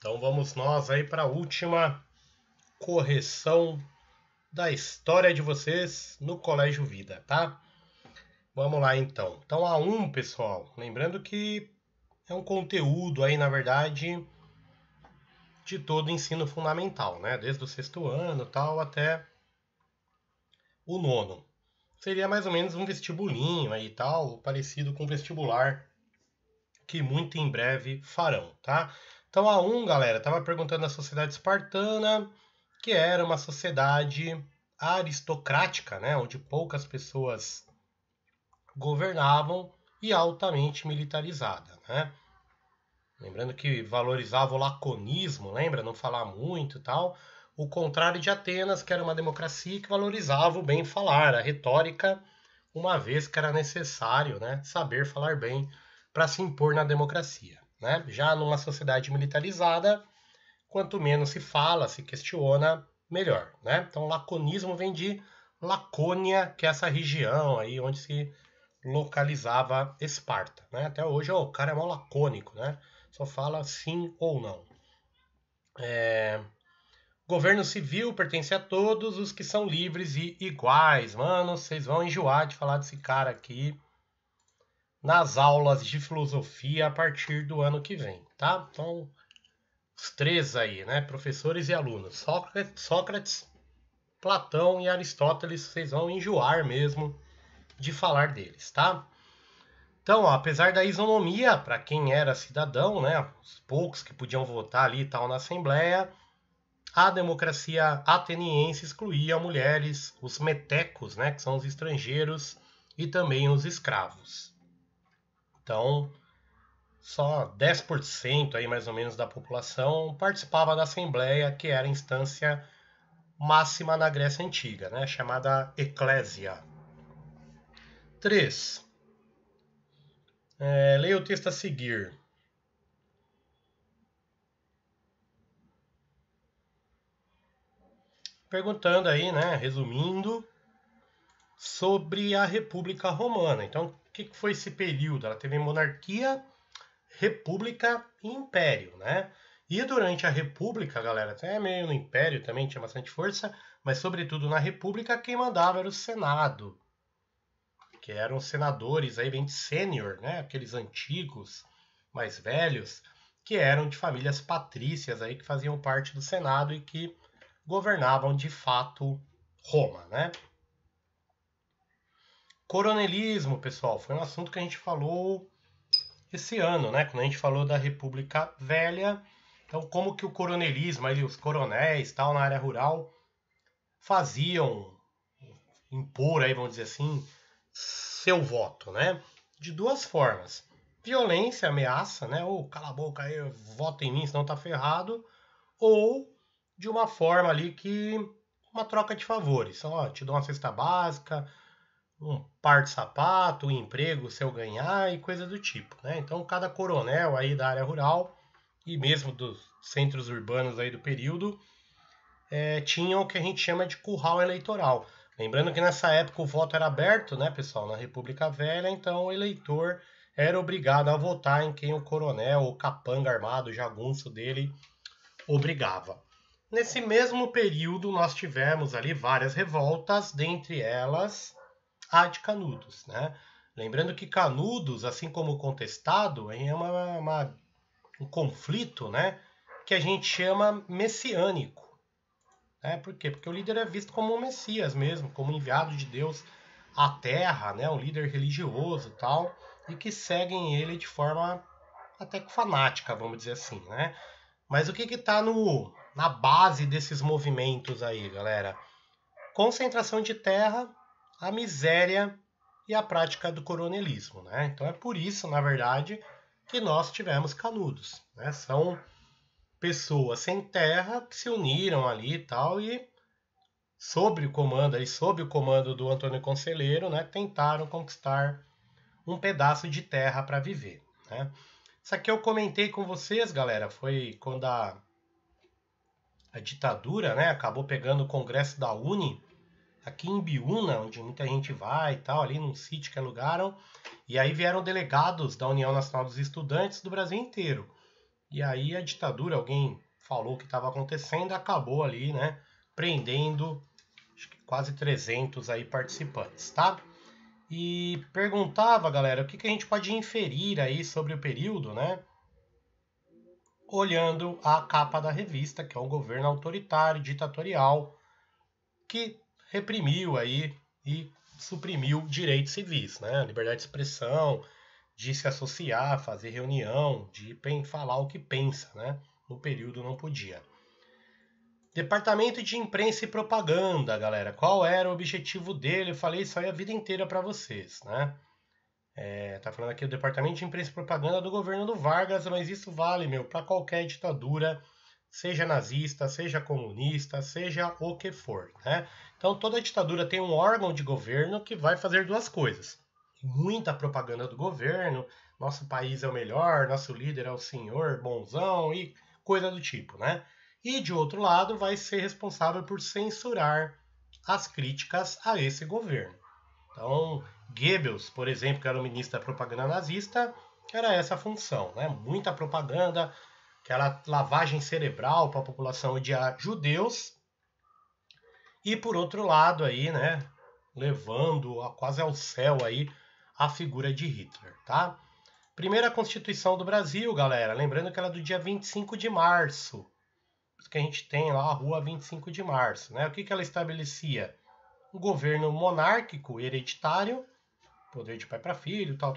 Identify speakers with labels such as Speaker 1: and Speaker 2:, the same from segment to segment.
Speaker 1: Então vamos nós aí para a última correção da história de vocês no Colégio Vida, tá? Vamos lá então. Então a 1, pessoal, lembrando que é um conteúdo aí, na verdade, de todo o ensino fundamental, né? Desde o 6º ano tal até o 9º. Seria mais ou menos um vestibulinho aí tal, parecido com vestibular que muito em breve farão, tá? Então a 1, galera, estava perguntando da sociedade espartana, que era uma sociedade aristocrática, né? Onde poucas pessoas governavam e altamente militarizada, né? Lembrando que valorizava o laconismo, lembra? Não falar muito e tal. O contrário de Atenas, que era uma democracia que valorizava o bem falar, a retórica, uma vez que era necessário, né, saber falar bem para se impor na democracia, né? Já numa sociedade militarizada, quanto menos se fala, se questiona, melhor, né? Então, laconismo vem de Lacônia, que é essa região aí onde se localizava Esparta, né? Até hoje, o cara é mal lacônico, né? Só fala sim ou não. Governo civil pertence a todos os que são livres e iguais. Mano, vocês vão enjoar de falar desse cara aqui nas aulas de filosofia a partir do ano que vem, tá? Então, os três aí, né? Professores e alunos. Sócrates, Platão e Aristóteles, vocês vão enjoar mesmo de falar deles, tá? Então, ó, apesar da isonomia para quem era cidadão, né? Os poucos que podiam votar ali e tal na Assembleia, a democracia ateniense excluía mulheres, os metecos, né? Que são os estrangeiros, e também os escravos. Então, só 10% aí mais ou menos da população participava da Assembleia, que era a instância máxima na Grécia Antiga, né, chamada eclésia. 3. Leia o texto a seguir. Perguntando aí, né, resumindo, sobre a República Romana. Então, o que foi esse período? Ela teve monarquia, república e império, né? E durante a república, galera, até meio no império também tinha bastante força, mas sobretudo na república quem mandava era o Senado, que eram senadores aí bem sênior, né? Aqueles antigos, mais velhos, que eram de famílias patrícias aí que faziam parte do Senado e que governavam de fato Roma, né? Coronelismo, pessoal, foi um assunto que a gente falou esse ano, né? Quando a gente falou da República Velha. Então, como que o coronelismo, aí, os coronéis, tal, na área rural, faziam impor, aí, vamos dizer assim, seu voto, né? De duas formas. Violência, ameaça, né? Ou cala a boca aí, vota em mim, senão tá ferrado. Ou de uma forma ali que uma troca de favores. Ó, te dou uma cesta básica, um par de sapato, um emprego se eu ganhar e coisa do tipo, né? Então cada coronel aí da área rural e mesmo dos centros urbanos aí do período tinham o que a gente chama de curral eleitoral. Lembrando que nessa época o voto era aberto, né, pessoal, na República Velha, então o eleitor era obrigado a votar em quem o coronel ou capanga armado, jagunço dele, obrigava. Nesse mesmo período nós tivemos ali várias revoltas, dentre elas a de Canudos, né? Lembrando que Canudos, assim como o contestado, é um conflito, né, que a gente chama messiânico. Por quê? Porque o líder é visto como um Messias mesmo, como enviado de Deus à Terra, né, um líder religioso e tal, e que seguem ele de forma até que fanática, vamos dizer assim, né? Mas o que está na base desses movimentos aí, galera? Concentração de terra, a miséria e a prática do coronelismo, né? Então é por isso, na verdade, que nós tivemos Canudos, né? São pessoas sem terra que se uniram ali e tal e sob o comando do Antônio Conselheiro, né, tentaram conquistar um pedaço de terra para viver, né? Isso aqui eu comentei com vocês, galera, foi quando a ditadura, né, acabou pegando o Congresso da Uni aqui em Biúna, onde muita gente vai e tal, ali num sítio que alugaram, e aí vieram delegados da União Nacional dos Estudantes do Brasil inteiro. E aí a ditadura, alguém falou que estava acontecendo, acabou ali, né, prendendo acho que quase 300 aí participantes, tá? E perguntava, galera, o que a gente pode inferir aí sobre o período, né? Olhando a capa da revista, que é um governo autoritário, ditatorial, que reprimiu aí e suprimiu direitos civis, né? Liberdade de expressão, de se associar, fazer reunião, de falar o que pensa, né? No período não podia. Departamento de Imprensa e Propaganda, galera. Qual era o objetivo dele? Eu falei isso aí a vida inteira para vocês, né? Tá falando aqui do Departamento de Imprensa e Propaganda do governo do Vargas, mas isso vale, meu, para qualquer ditadura, seja nazista, seja comunista, seja o que for, né? Então toda ditadura tem um órgão de governo que vai fazer duas coisas. Muita propaganda do governo, nosso país é o melhor, nosso líder é o senhor bonzão e coisa do tipo, né? E de outro lado vai ser responsável por censurar as críticas a esse governo. Então, Goebbels, por exemplo, que era o ministro da propaganda nazista, era essa a função, né? Muita propaganda, aquela lavagem cerebral para a população odiar judeus. E por outro lado aí, né, levando quase ao céu aí a figura de Hitler, tá? Primeira Constituição do Brasil, galera, lembrando que ela é do dia 25 de março. Por isso que a gente tem lá a Rua 25 de Março, né? O que ela estabelecia? Um governo monárquico hereditário, poder de pai para filho, tal.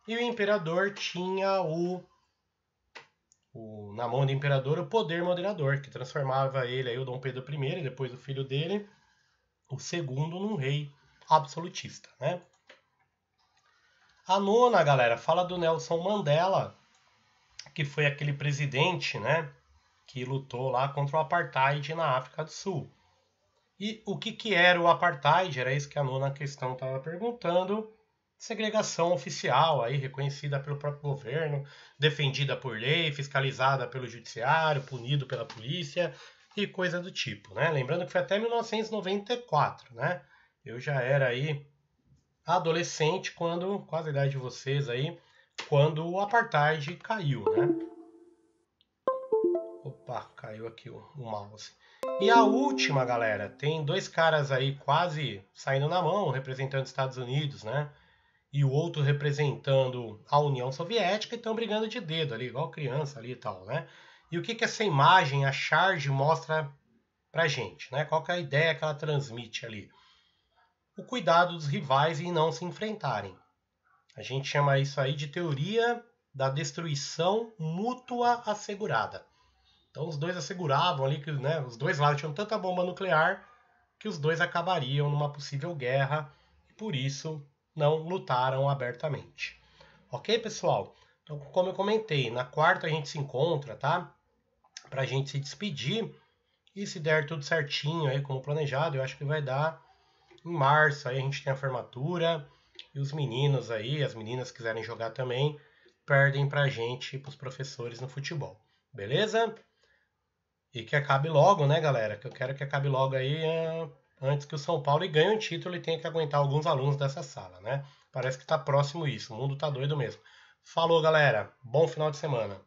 Speaker 1: E o imperador tinha na mão do imperador o poder moderador, que transformava ele, aí, o Dom Pedro I, e depois o filho dele, o segundo, num rei absolutista, né? A nona, galera, fala do Nelson Mandela, que foi aquele presidente, né, que lutou lá contra o apartheid na África do Sul. E o que era o apartheid? Era isso que a nona questão estava perguntando. Segregação oficial, aí reconhecida pelo próprio governo, defendida por lei, fiscalizada pelo judiciário, punido pela polícia e coisa do tipo, né? Lembrando que foi até 1994, né? Eu já era aí adolescente quando, quase a idade de vocês aí, quando o apartheid caiu, né? Opa, caiu aqui o mouse. E a última, galera, tem dois caras aí quase saindo na mão, representando os Estados Unidos, né? E o outro representando a União Soviética e estão brigando de dedo ali, igual criança ali e tal, né? E o que essa imagem, a charge, mostra pra gente, né? Qual que é a ideia que ela transmite ali? O cuidado dos rivais em não se enfrentarem. A gente chama isso aí de teoria da destruição mútua assegurada. Então os dois asseguravam ali que, né, os dois lados tinham tanta bomba nuclear que os dois acabariam numa possível guerra e por isso não lutaram abertamente. Ok, pessoal? Então, como eu comentei, na quarta a gente se encontra, tá? Pra gente se despedir. E se der tudo certinho aí, como planejado, eu acho que vai dar em março. Aí a gente tem a formatura. E os meninos aí, as meninas que quiserem jogar também, perdem pra gente, pros professores no futebol. Beleza? E que acabe logo, né, galera? Que eu quero que acabe logo aí antes que o São Paulo ganhe um título e tenha que aguentar alguns alunos dessa sala, né? Parece que tá próximo isso. O mundo tá doido mesmo. Falou, galera. Bom final de semana.